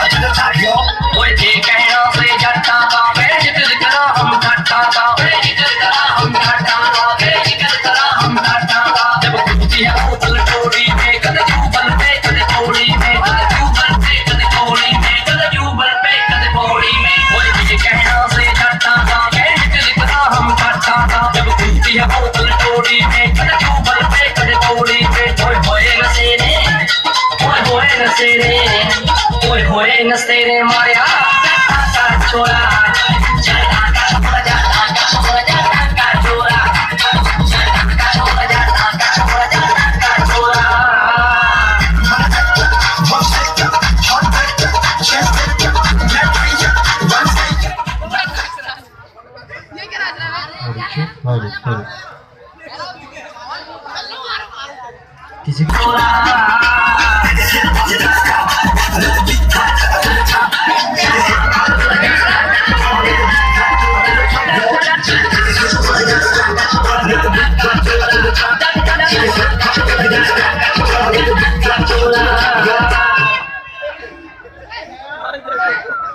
ओए जे कहना से जट्टा का वे जिक्र करा हम जट्टा का वे जिक्र करा हम जट्टा का वे जिक्र करा हम जट्टा का जब कुत्ती है बोतल टोरी में कद जूबल पे कद पौड़ी में कद जूबल पे कद पौड़ी में कद जूबल पे कद पौड़ी में ओए जे कहना से जट्टा का वे जिक्र करा हम जट्टा का जब कुत्ती है बोतल टोरी में कद जूबल पे कद पौड़ी में ओए होए नसेरे ओए होए नसेरे मारिया का छोरा जाता का छोरा जाता का छोरा जाता का छोरा जाता का छोरा जाता का छोरा जाता का छोरा किसी छोरा